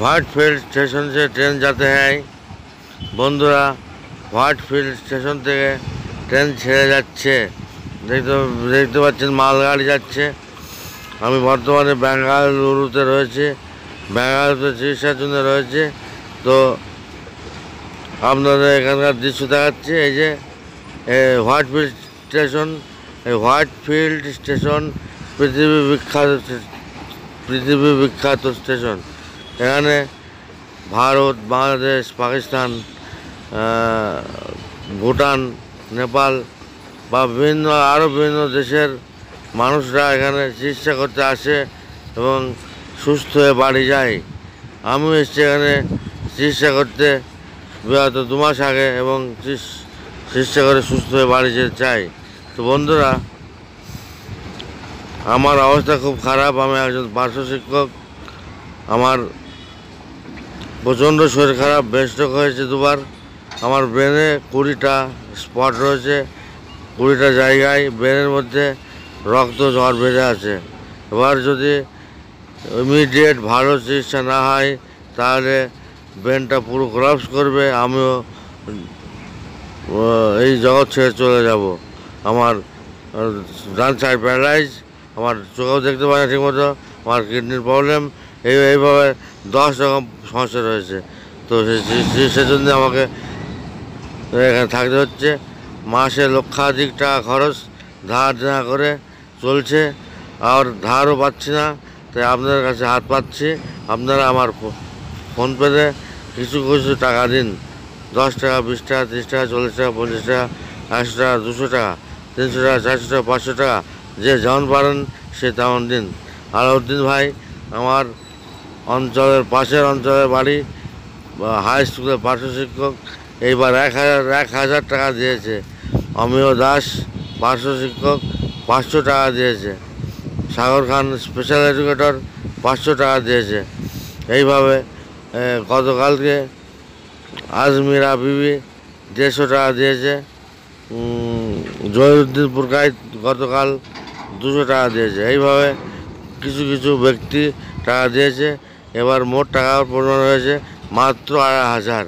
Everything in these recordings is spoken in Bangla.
व्हाटफील्ड स्टेशन से ट्रेन जाते हैं বন্ধুরা। হোয়াটফিল্ড স্টেশন থেকে ট্রেন ছেড়ে যাচ্ছে, দেখতে পাচ্ছেন মালগাড়ি যাচ্ছে। আমি বর্তমানে বেঙ্গালুরুতে রয়েছে, বেঙ্গালুরুতে চিকিৎসার জন্য রয়েছে। তো আপনাদের এখানকার দৃশ্য দেখাচ্ছে। এই যে হোয়াটফিল্ড স্টেশন, এই হোয়াটফিল্ড স্টেশন পৃথিবী বিখ্যাত স্টেশন। এখানে ভারত, বাংলাদেশ, পাকিস্তান, ভুটান, নেপাল বা বিভিন্ন দেশের মানুষরা এখানে চিকিৎসা করতে আসে এবং সুস্থ হয়ে বাড়ি যায়। আমিও এসেছি এখানে চিকিৎসা করতে বিগত 2 মাস আগে এবং চিকিৎসা করে সুস্থ হয়ে বাড়ি যেতে চাই। তো বন্ধুরা, আমার অবস্থা খুব খারাপ। আমি একজন পার্শ্ব শিক্ষক। আমার প্রচণ্ড শরীর খারাপ, ব্রেনস্ট্রোক হয়েছে 2বার। আমার ব্রেনে 20টা স্পট রয়েছে, 20টা জায়গায় ব্রেনের মধ্যে রক্ত জ্বর বেড়ে আছে। এবার যদি ইমিডিয়েট ভালো চিকিৎসা না হয় তাহলে ব্রেনটা পুরো কোলাপস করবে। আমিও এই জগৎ ছেড়ে চলে যাব। আমার ডান সাইড প্যারালাইজ, আমার চোখেও দেখতে পাই না ঠিকমতো, আমার কিডনির প্রবলেম, এইভাবে 10 রকম সমস্যা রয়েছে। তো সেই জন্য আমাকে এখানে থাকতে হচ্ছে। মাসে লক্ষাধিক টাকা খরচ, ধার দেনা করে চলছে, আর ধারও পাচ্ছি না। তাই আপনাদের কাছে হাত পাচ্ছি, আপনারা আমার ফোনপেতে কিছু টাকা দিন। 10 টাকা, 20 টাকা, 30 টাকা, 40 টাকা, 50 টাকা, 100 টাকা, 200 টাকা, 300 টাকা, 400 টাকা, 500 টাকা, যে যেমন পারেন সে তেমন দিন। আলাউদ্দিন ভাই আমার পাশের অঞ্চলের বাড়ি, হাই স্কুলের পার্শ্ব শিক্ষক। এইবার 1000 টাকা দিয়েছে। অমিয় দাস পার্শ্ব শিক্ষক 500 টাকা দিয়েছে। সাগর খান স্পেশাল এডুকেটর 500 টাকা দিয়েছে। এইভাবে গতকালকে আজমিরা বিবি 150 টাকা দিয়েছে। জহিরুদ্দিন পুরকাইত গতকাল 200 টাকা দিয়েছে। এইভাবে কিছু ব্যক্তি টাকা দিয়েছে। এবার মোট টাকার পরিমাণ হয়েছে মাত্র 2500।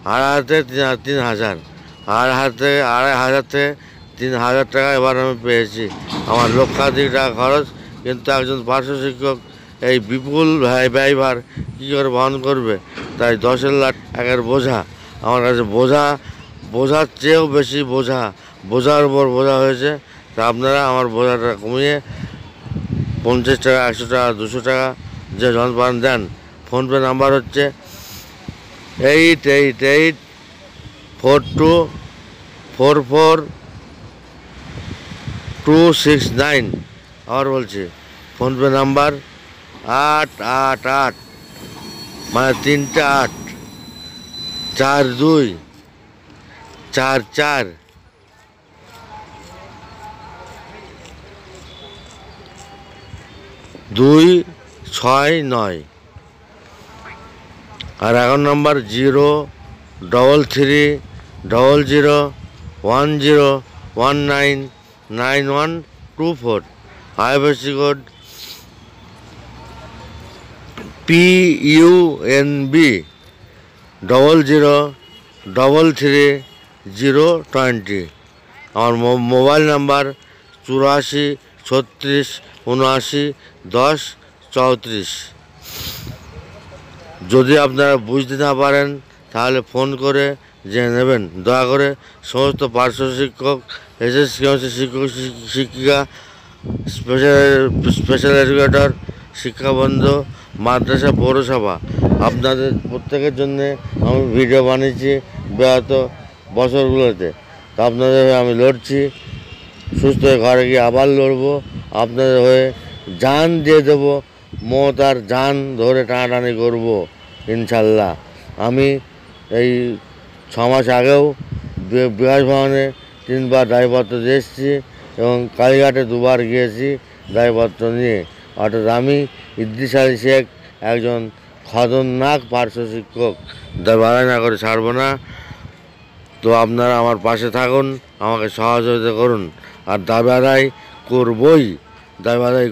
2500 থেকে 3000, 2500 থেকে 3000 টাকা এবার আমি পেয়েছি। আমার লক্ষাধিক টাকা খরচ, কিন্তু একজন পার্শ্ব শিক্ষক এই বিপুল ব্যয়ভার কী করে বহন করবে? তাই 10 লাখ টাকার বোঝা আমার কাছে, বোঝার চেয়েও বেশি বোঝার উপর বোঝা হয়েছে। তা আপনারা আমার বোঝাটা কমিয়ে 50 টাকা, 100 টাকা, 200 টাকা যে জন পান দেন। ফোনপে নাম্বার হচ্ছে 88844269। আবার বলছি, ফোনপে নাম্বার 888, মানে 3টে 8, 4244 269। আর এখন নাম্বার 0330010199124। IFSC code PUNB 0033020। আমার মোবাইল নাম্বার 8436791034। যদি আপনারা বুঝতে না পারেন তাহলে ফোন করে জেনে নেবেন। দয়া করে সমস্ত পার্শ্ব শিক্ষক, এসএসসি শিক্ষক শিক্ষিকা, স্পেশাল এডুকেটর, শিক্ষাবন্ধু, মাদ্রাসা, পৌরসভা, আপনাদের প্রত্যেকের জন্যে আমি ভিডিও বানিয়েছি বিগত বছরগুলোতে। তো আপনাদের হয়ে আমি লড়ছি, সুস্থ হয়ে ঘরে গিয়ে আবার লড়বো। আপনাদের হয়ে জান দিয়ে দেবো, মমতার জান ধরে টানাটানি করবো ইনশাল্লাহ। আমি এই 6 মাস আগেও বিকাশ ভবনে 3বার দায়পত্র দিয়ে এসেছি এবং কালীঘাটে 2বার গিয়েছি দায়পত্র নিয়ে। অর্থাৎ আমি ইদ্রিস আলী শেখ একজন খতরনাক পার্শ্ব শিক্ষক, বাড়াই না করে ছাড়বো না। তো আপনারা আমার পাশে থাকুন, আমাকে সহযোগিতা করুন, আর দাবি আদায়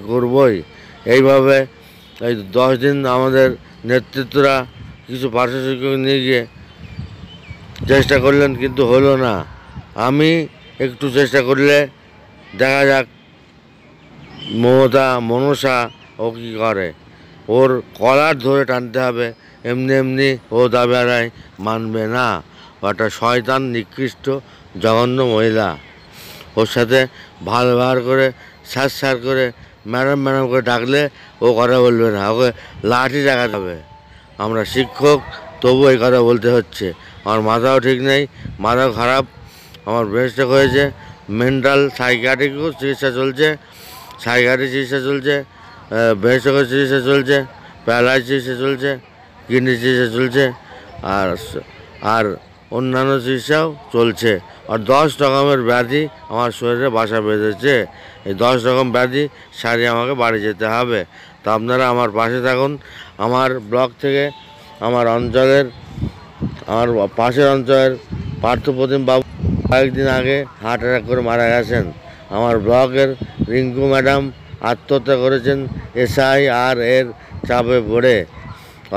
করবই। এইভাবে এই 10 দিন আমাদের নেতৃত্বরা কিছু পার্শ্ব শিক্ষক নিয়ে গিয়ে চেষ্টা করলেন, কিন্তু হলো না। আমি একটু চেষ্টা করলে দেখা যাক মনসা ও কী করে। ওর কলার ধরে টানতে হবে, এমনি এমনি ও দাবি আদায় মানবে না। ওটা শয়তান, নিকৃষ্ট, জঘন্য মহিলা। ওর সাথে ভালো ব্যবহার করে স্যার করে ম্যাডাম ম্যাডাম করে ডাকলে ও কথা বলবে না, ওকে লাঠি দেখাতে হবে। আমরা শিক্ষক, তবু এই কথা বলতে হচ্ছে। আমার মাথাও ঠিক নেই, মাথাও খারাপ, আমার ব্রেন স্ট্রোক হয়েছে, মেন্টাল সাইকিয়াট্রিকও চিকিৎসা চলছে, সাইকিয়াট্রিক চিকিৎসা চলছে, ব্রেন স্ট্রোকের চিকিৎসা চলছে, প্যারালাইসিস চিকিৎসা চলছে, কিডনি চিকিৎসা চলছে, আর আর অন্যান্য চিকিৎসাও চলছে। আর 10 রকমের ব্যাধি আমার শরীরে বাসা বেঁধেছে। এই 10 রকম ব্যাধি সারিয়ে আমাকে বাড়ি যেতে হবে। তো আপনারা আমার পাশে থাকুন। আমার ব্লক থেকে আমার পাশের অঞ্চলের পার্থপ্রতিম বাবু কয়েকদিন আগে হার্ট অ্যাটাক করে মারা গেছেন। আমার ব্লকের রিঙ্কু ম্যাডাম আত্মহত্যা করেছেন SIR এর চাপে পড়ে।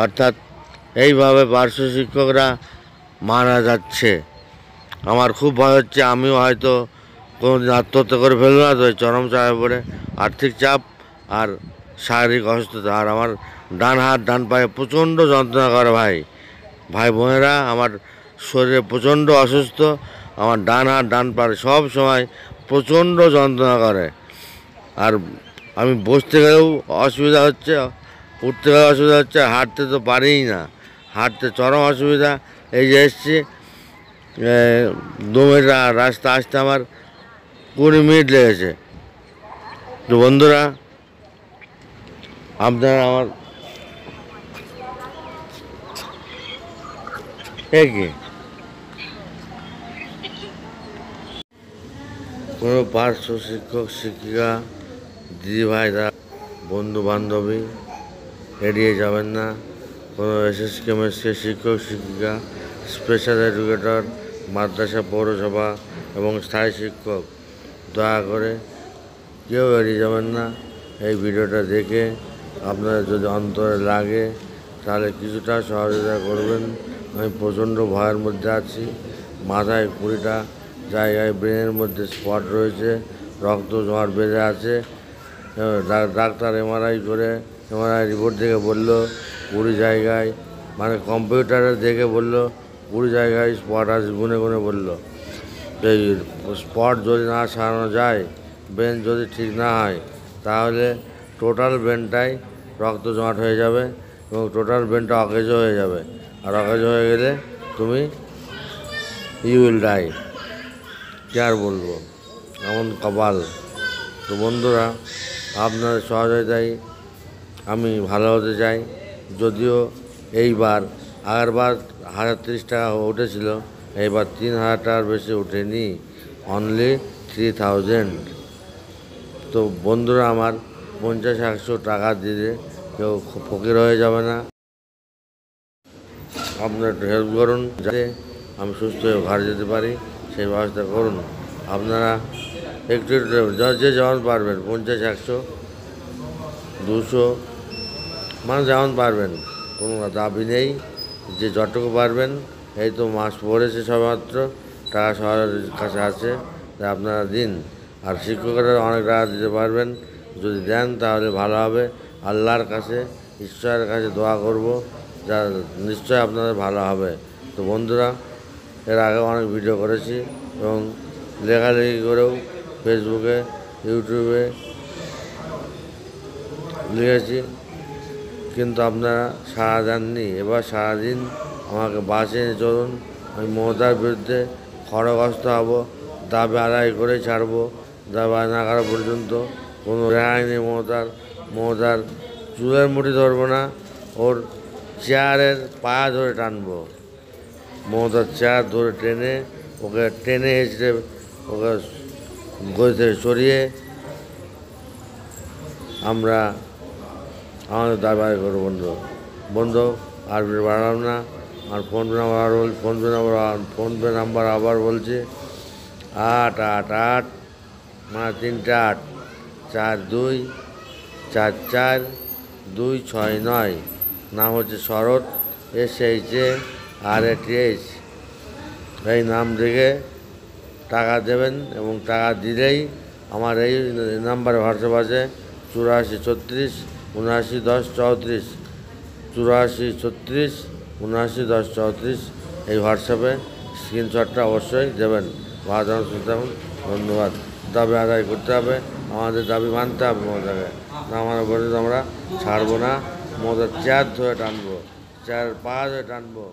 অর্থাৎ এইভাবে পার্শ্ব শিক্ষকরা মারা যাচ্ছে। আমার খুব ভয় হচ্ছে আমিও হয়তো কোনোদিন আত্মহত্যা করে ফেলবো না, তো চরম চাপে পড়ে আর্থিক চাপ আর শারীরিক অসুস্থতা। আর আমার ডান হাত ডান পায়ে প্রচণ্ড যন্ত্রণা করে। ভাই বোনেরা, আমার শরীরে প্রচণ্ড অসুস্থ। আমার ডান হাত ডান পায়ে সব সময় প্রচণ্ড যন্ত্রণা করে। আর আমি বসতে গেলেও অসুবিধা হচ্ছে, উঠতে গেলেও অসুবিধা হচ্ছে, আর হাঁটতে তো পারিই না, হাঁটতে চরম অসুবিধা। এই যে এসছি, 2 মিনিট রাস্তা আসতে আমার 20 মিনিট লেগেছে। তো বন্ধুরা, আপনারা আমার কি কোনো পার্শ্ব শিক্ষক শিক্ষিকা দিদিভাইরা বন্ধু বান্ধবী এড়িয়ে যাবেন না। কোনো SSK শিক্ষক শিক্ষিকা, স্পেশাল এডুকেটর, মাদ্রাসা, পৌরসভা এবং স্থায়ী শিক্ষক, দয়া করে কেউ এড়িয়ে যাবেন না। এই ভিডিওটা দেখে আপনাদের যদি অন্তরে লাগে তাহলে কিছুটা সহযোগিতা করবেন। আমি প্রচণ্ড ভয়ের মধ্যে আছি। মাথায় 20টা জায়গায় ব্রেনের মধ্যে স্পট রয়েছে, রক্ত জমাট বেঁধে আছে। ডাক্তার MRI রিপোর্ট দেখে বলল 20 জায়গায়, মানে কম্পিউটারে দেখে বলল 20 জায়গায় স্পট আছে, গুনে গুনে বলল। এই স্পট যদি না সারানো যায়, ব্রেন যদি ঠিক না হয়, তাহলে টোটাল ব্রেনটাই রক্ত জমাট হয়ে যাবে এবং টোটাল ব্রেনটা অকেজো হয়ে যাবে। আর অকেজো হয়ে গেলে তুমি ইউ উইল ডাই। কী আর বলবো, এমন কপাল। তো বন্ধুরা, আপনাদের সহযোগিতায় আমি ভালো হতে চাই। যদিও এইবার আগেরবার 1030 টাকা উঠেছিল, এইবার 3000 টাকার বেশি ওঠেনি, অনলি 3000। তো বন্ধুরা আমার, 50-100 টাকা দিলে কেউ ফকির হয়ে যাবে না। আপনারা একটু হেল্প করুন যাতে আমি সুস্থ হয়ে ঘরে যেতে পারি, সেই ব্যবস্থা করুন। আপনারা একটু যে যেমন পারবেন, 50-100 200, মানে যেমন পারবেন, কোনো দাবি নেই। যে যতটুকু পারবেন, এই তো মাস পড়েছে সবেমাত্র, টাকা সবার কাছে আছে, তাই আপনারা দিন। আর শিক্ষকরা অনেক টাকা দিতে পারবেন, যদি দেন তাহলে ভালো হবে। আল্লাহর কাছে, ঈশ্বরের কাছে দোয়া করব, যা নিশ্চয় আপনাদের ভালো হবে। তো বন্ধুরা, এর আগে অনেক ভিডিও করেছি এবং লেখালেখি করেও ফেসবুকে, ইউটিউবে লিখেছি, কিন্তু আপনারা সাড়া দেননি। এবার সারাদিন আমাকে বাসে চলুন। আমি মমতার বিরুদ্ধে খড়গহস্ত হব, দাবি আদায় করে ছাড়বো। দাবি আদায় না করা পর্যন্ত কোনো রেহাই নেই। মমতার চুলের মুঠি ধরবো না, ওর চেয়ারের পায়া ধরে টানবো। মমতার চেয়ার ধরে ওকে টেনে হেঁচড়ে ওকে গদি থেকে সরিয়ে আমরা আমাদের দাবি আদায় করবো। বন্ধু আর বাড়ালাম না। আর ফোনপে নাম্বার আবার বলছি, 888 মানে 3টে 8 4244 269। নাম হচ্ছে শরৎ, SHARATH। এই নাম দেখে টাকা দেবেন এবং টাকা দিলেই আমার এই নাম্বারে হোয়াটসঅ্যাপ আছে 84 36 79 10 34, 84 36 79 10 34। এই হোয়াটসঅ্যাপে স্ক্রিনশটটা অবশ্যই দেবেন। ভালো শুনতে হবে। ধন্যবাদ। দাবি আদায় করতে হবে, আমাদের দাবি মানতে হবে মমতাকে। না মানে বলে তো আমরা ছাড়বো না, মমতার চেয়ার ধরে টানবো, চেয়ার পা ধরে টানবো।